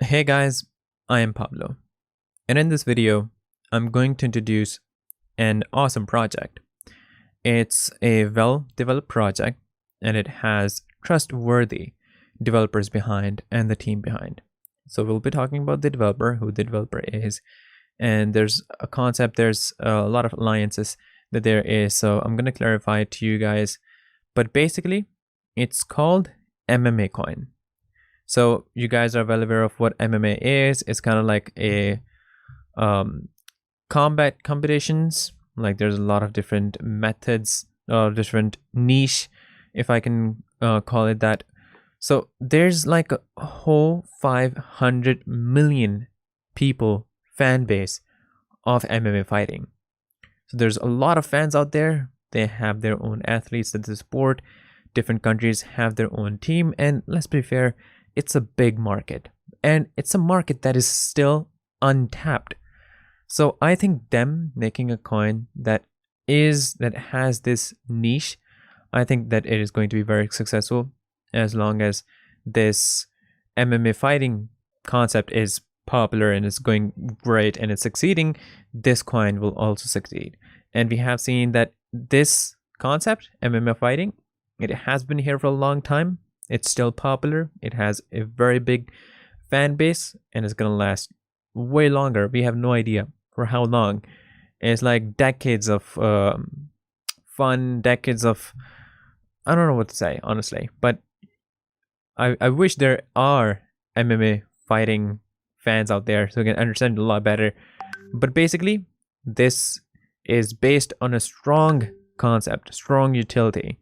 Hey guys, I am Pablo, and in this video, I'm going to introduce an awesome project. It's a well-developed project, and it has trustworthy developers behind and the team behind. So we'll be talking about the developer, who the developer is, and there's a concept, there's a lot of alliances that there is, so I'm going to clarify it to you guys. But basically, it's called MMACOIN. So you guys are well aware of what MMA is. It's kind of like a combat competitions. Like there's a lot of different methods, different niche, if I can call it that. So there's like a whole 500 million people fan base of MMA fighting. So there's a lot of fans out there. They have their own athletes that they support. Different countries have their own team, and let's be fair, it's a big market, and it's a market that is still untapped. So I think them making a coin that has this niche, I think that it is going to be very successful as long as this MMA fighting concept is popular and it's going great and it's succeeding. This coin will also succeed, and we have seen that this concept, MMA fighting, it has been here for a long time. It's still popular. It has a very big fan base, and it's gonna last way longer. We have no idea for how long. It's like decades of fun, decades of, I don't know what to say, honestly. But I wish there are MMA fighting fans out there so you can understand it a lot better. But basically, this is based on a strong concept, strong utility.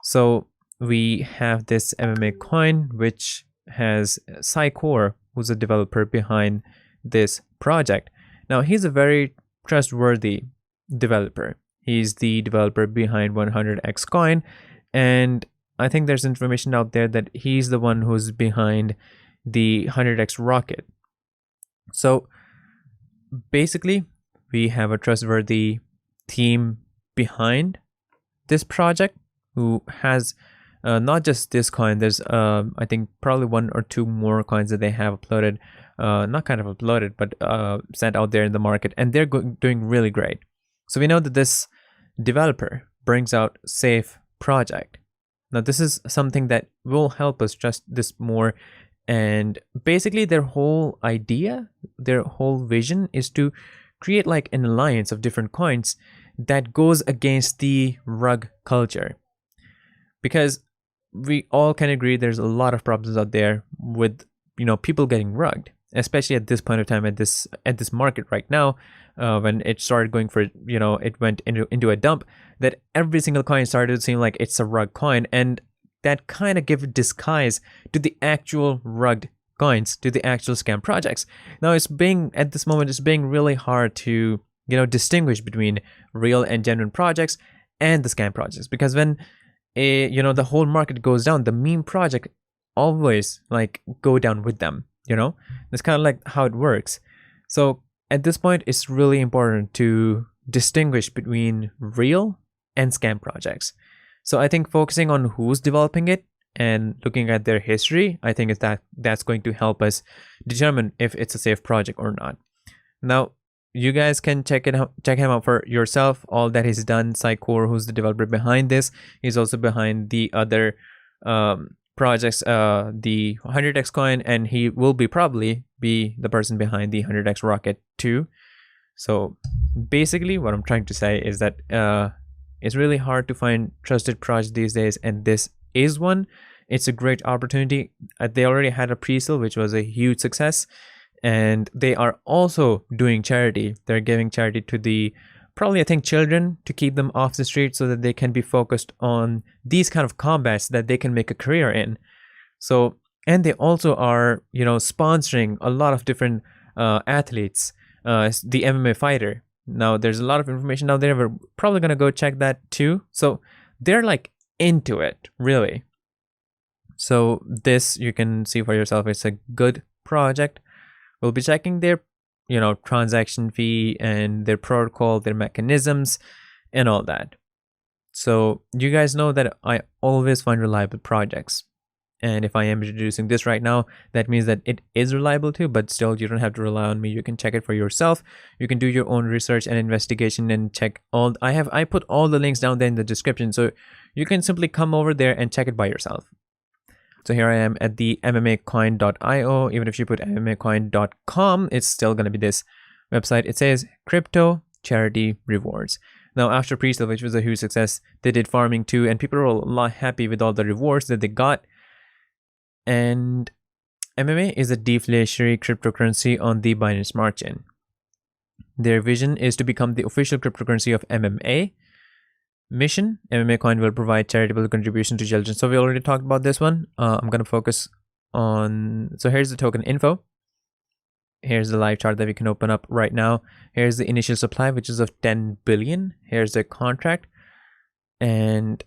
So we have this MMA coin, which has Psycore, who's a developer behind this project. Now, he's a very trustworthy developer. He's the developer behind 100x coin, and I think there's information out there that he's the one who's behind the 100x rocket. So basically, we have a trustworthy team behind this project who has not just this coin. There's I think probably one or two more coins that they have uploaded, not kind of uploaded, but sent out there in the market, and they're doing really great. So we know that this developer brings out safe project. Now this is something that will help us trust this more, and basically their whole idea, their whole vision is to create like an alliance of different coins that goes against the rug culture. Because we all can agree there's a lot of problems out there with, you know, people getting rugged, especially at this point of time, at this market right now, when it started going for, you know, it went into a dump, that every single coin started to seem like it's a rug coin, and that kind of give disguise to the actual rugged coins, to the actual scam projects. Now it's being, at this moment, it's being really hard to, you know, distinguish between real and genuine projects and the scam projects, because when you know, the whole market goes down, the meme project always like go down with them, you know. That's kind of like how it works. So at this point, it's really important to distinguish between real and scam projects. So I think focusing on who's developing it and looking at their history, I think that's going to help us determine if it's a safe project or not. Now, you guys can check him out for yourself. All that he's done. Psycore, who's the developer behind this, he's also behind the other projects, the 100x coin, and he will probably be the person behind the 100x rocket too. So basically, what I'm trying to say is that it's really hard to find trusted projects these days, and this is one. It's a great opportunity. They already had a pre-sale, which was a huge success. And they are also doing charity. They're giving charity to the, probably I think, children, to keep them off the street so that they can be focused on these kind of combats that they can make a career in. So, and they also are, you know, sponsoring a lot of different athletes, the MMA fighter. Now there's a lot of information out there. We're probably gonna go check that too. So they're like into it, really. So this, you can see for yourself, it's a good project. We'll be checking their, you know, transaction fee and their protocol, their mechanisms, and all that. So you guys know that I always find reliable projects. And if I am introducing this right now, that means that it is reliable too, but still you don't have to rely on me. You can check it for yourself. You can do your own research and investigation and check all. I put all the links down there in the description, so you can simply come over there and check it by yourself. So here I am at the MMACOIN.io. Even if you put MMACOIN.com, it's still going to be this website. It says crypto charity rewards. Now, after pre-sale, which was a huge success, they did farming too, and people were a lot happy with all the rewards that they got. And MMA is a deflationary cryptocurrency on the Binance Smart Chain. Their vision is to become the official cryptocurrency of MMA. Mission: MMACOIN will provide charitable contribution to children. So we already talked about this one. I'm going to focus on... So here's the token info. Here's the live chart that we can open up right now. Here's the initial supply, which is of 10 billion. Here's the contract and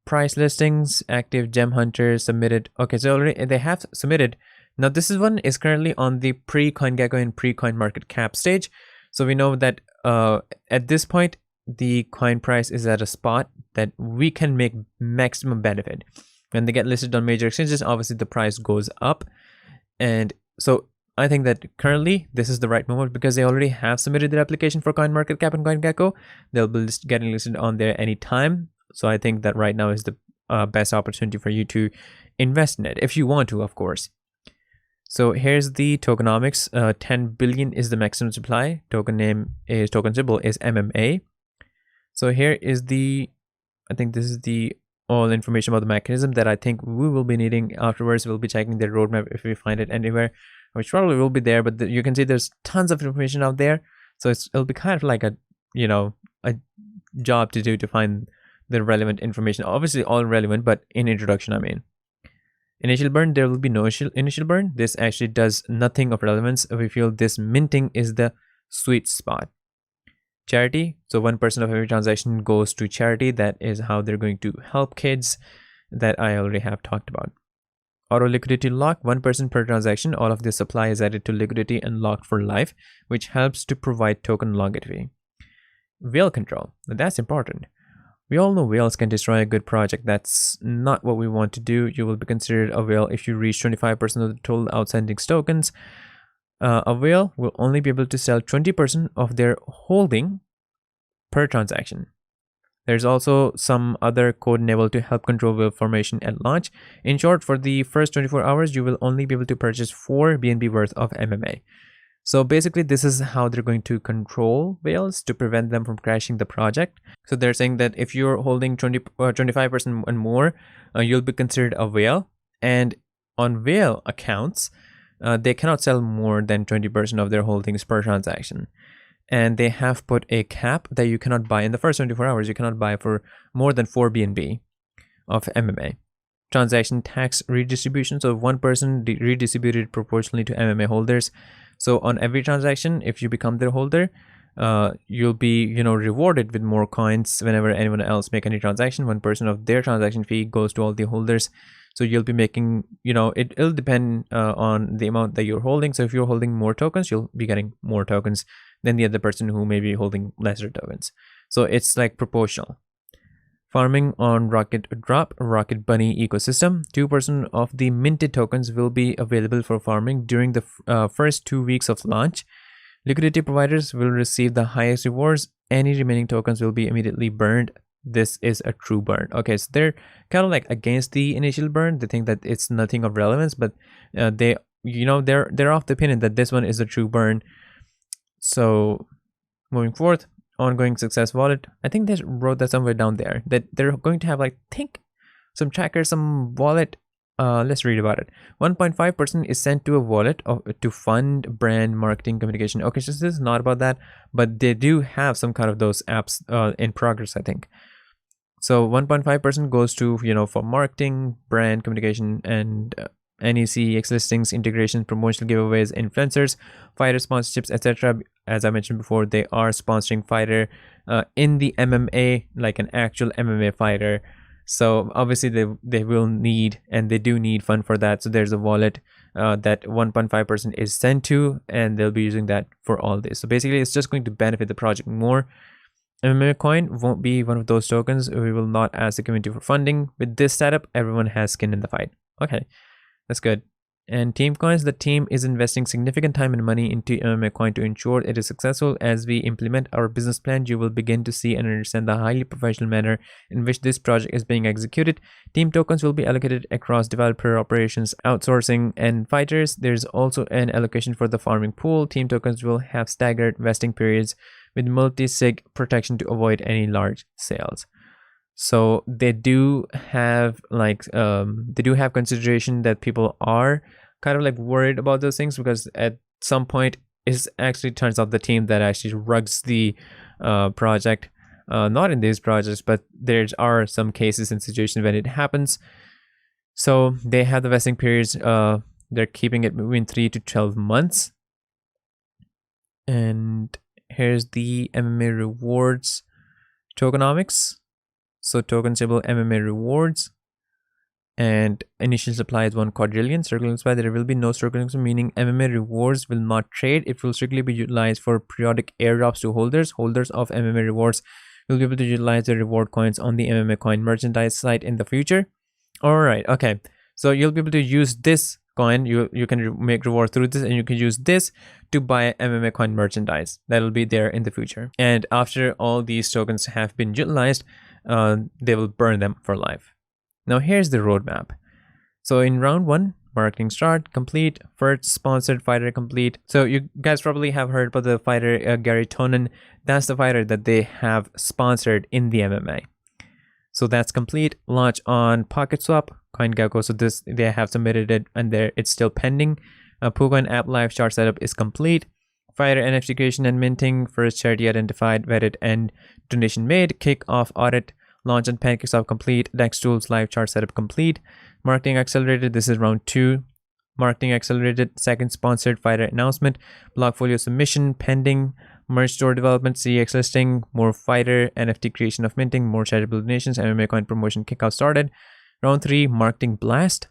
price listings, active gem hunters submitted. Okay, so already they have submitted. Now this one is currently on the pre-CoinGecko and pre-coin market cap stage. So we know that at this point, the coin price is at a spot that we can make maximum benefit. When they get listed on major exchanges, obviously the price goes up. And so I think that currently this is the right moment because they already have submitted their application for CoinMarketCap and CoinGecko. They'll be getting listed on there anytime. So I think that right now is the best opportunity for you to invest in it, if you want to, of course. So here's the tokenomics. 10 billion is the maximum supply. Token name is, token symbol is MMA. So here is the, I think this is the all information about the mechanism that I think we will be needing afterwards. We'll be checking the roadmap if we find it anywhere, which probably will be there, but you can see there's tons of information out there. So it'll be kind of like a, you know, a job to do to find the relevant information. Obviously all relevant, but in introduction, I mean. Initial burn, there will be no initial burn. This actually does nothing of relevance. We feel this minting is the sweet spot. Charity, so 1% of every transaction goes to charity. That is how they're going to help kids, that I already have talked about. Auto liquidity lock, 1% per transaction. All of this supply is added to liquidity and locked for life, which helps to provide token longevity. Whale control, that's important. We all know whales can destroy a good project. That's not what we want to do. You will be considered a whale if you reach 25% of the total outstanding tokens. A whale will only be able to sell 20% of their holding per transaction. There's also some other code enabled to help control whale formation at launch. In short, for the first 24 hours, you will only be able to purchase 4 BNB worth of MMA. So basically, this is how they're going to control whales to prevent them from crashing the project. So they're saying that if you're holding 25% and more, you'll be considered a whale. And on whale accounts, they cannot sell more than 20% of their holdings per transaction. And they have put a cap that you cannot buy in the first 24 hours. You cannot buy for more than 4 BNB of MMA. Transaction tax redistribution. So 1% redistributed proportionally to MMA holders. So on every transaction, if you become their holder, you'll be, rewarded with more coins whenever anyone else make any transaction. 1% of their transaction fee goes to all the holders. So you'll be making, it'll depend on the amount that you're holding. So if you're holding more tokens, you'll be getting more tokens than the other person who may be holding lesser tokens. So it's like proportional. Farming on Rocket Drop, Rocket Bunny ecosystem. 2% of the minted tokens will be available for farming during the first 2 weeks of launch. Liquidity providers will receive the highest rewards. Any remaining tokens will be immediately burned. This is a true burn. Okay, so they're kind of like against the initial burn. They think that it's nothing of relevance, but they're of the opinion that this one is a true burn. So moving forth, ongoing success wallet. I think they wrote that somewhere down there, that they're going to have some tracker, some wallet. Let's read about it. 1.5% is sent to a wallet to fund brand marketing communication. Okay, so this is not about that, but they do have some kind of those apps in progress, I think. So 1.5% goes to, for marketing, brand communication, and NEC, X listings, integration, promotional giveaways, influencers, fighter sponsorships, etc. As I mentioned before, they are sponsoring fighter in the MMA, like an actual MMA fighter. So obviously they will need, and they do need fund for that. So there's a wallet that 1.5% is sent to, and they'll be using that for all this. So basically it's just going to benefit the project more. MMACOIN won't be one of those tokens. We will not ask the community for funding. With this setup, everyone has skin in the fight. Okay, that's good. And team coins, the team is investing significant time and money into MMACOIN to ensure it is successful. As we implement our business plan, you will begin to see and understand the highly professional manner in which this project is being executed. Team tokens will be allocated across developer, operations, outsourcing, and fighters. There's also an allocation for the farming pool. Team tokens will have staggered vesting periods with multi-sig protection to avoid any large sales. So they do have consideration that people are kind of like worried about those things, because at some point it actually turns out the team that actually rugs the project, not in these projects, but there are some cases and situations when it happens. So they have the vesting periods, they're keeping it between 3 to 12 months. And here's the MMA rewards tokenomics. So token stable MMA rewards, and initial supply is 1 quadrillion. Circulating supply, there will be no circulating, meaning MMA rewards will not trade. It will strictly be utilized for periodic airdrops to holders. Holders of MMA rewards will be able to utilize the reward coins on the MMACOIN merchandise site in the future. All right, okay. So you'll be able to use this coin. You can make reward through this, and you can use this to buy MMACOIN merchandise that will be there in the future. And after all these tokens have been utilized, they will burn them for life. Now here's the roadmap. So in round 1, marketing start, complete. First sponsored fighter complete. So you guys probably have heard about the fighter Garry Tonon. That's the fighter that they have sponsored in the MMA. So that's complete. Launch on PocketSwap, CoinGecko. So this, they have submitted it, and there it's still pending. PooCoin app live chart setup is complete. Fighter NFT creation and minting, first charity identified, vetted, and donation made. Kick off audit, launch on Pancake complete. Dex tools live chart setup complete. Marketing accelerated, this is round 2. Marketing accelerated, second sponsored fighter announcement. Blockfolio submission pending. Merge store development, CX listing, more fighter, NFT creation of minting, more charitable donations, MMACOIN promotion kickoff started. Round 3, marketing blast.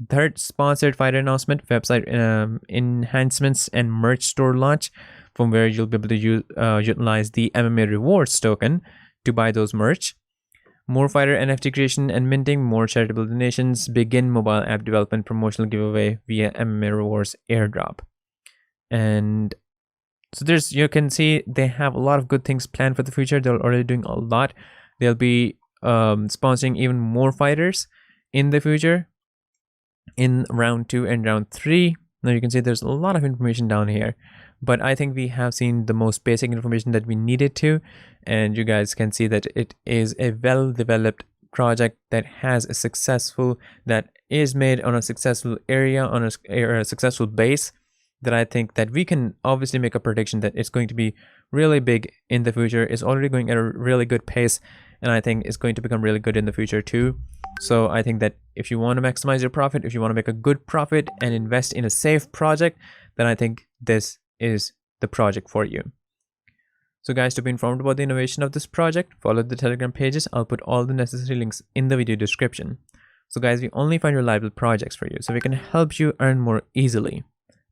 Third sponsored fighter announcement, website enhancements, and merch store launch, from where you'll be able to utilize the MMA rewards token to buy those merch. More fighter NFT creation and minting, more charitable donations, begin mobile app development, promotional giveaway via MMA rewards airdrop. And so you can see they have a lot of good things planned for the future. They're already doing a lot. They'll be sponsoring even more fighters in the future in round 2 and round 3. Now you can see there's a lot of information down here, but I think we have seen the most basic information that we needed to, and you guys can see that it is a well-developed project that is made on a successful area, on a successful base, that I think that we can obviously make a prediction that it's going to be really big in the future. It's already going at a really good pace, and I think it's going to become really good in the future too. So I think that if you want to maximize your profit, if you want to make a good profit and invest in a safe project, then I think this is the project for you. So guys, to be informed about the innovation of this project, follow the Telegram pages. I'll put all the necessary links in the video description. So guys, we only find reliable projects for you, so we can help you earn more easily.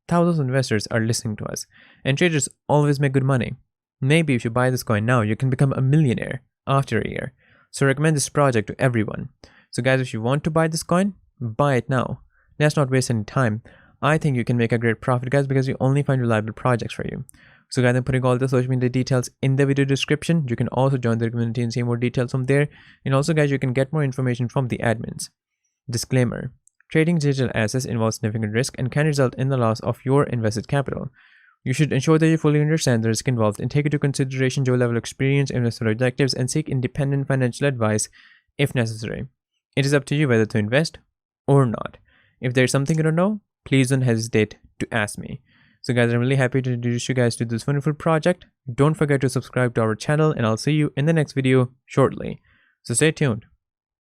Thousands of investors are listening to us, and traders always make good money. Maybe if you buy this coin now, you can become a millionaire after a year. So recommend this project to everyone. So guys, if you want to buy this coin, buy it now. Let's not waste any time. I think you can make a great profit, guys, because we only find reliable projects for you. So guys, I'm putting all the social media details in the video description. You can also join the community and see more details from there. And also guys, you can get more information from the admins. Disclaimer: trading digital assets involves significant risk and can result in the loss of your invested capital. You should ensure that you fully understand the risk involved and take into consideration your level of experience, investor objectives, and seek independent financial advice if necessary. It is up to you whether to invest or not. If there's something you don't know, please don't hesitate to ask me. So guys, I'm really happy to introduce you guys to this wonderful project. Don't forget to subscribe to our channel, and I'll see you in the next video shortly. So stay tuned.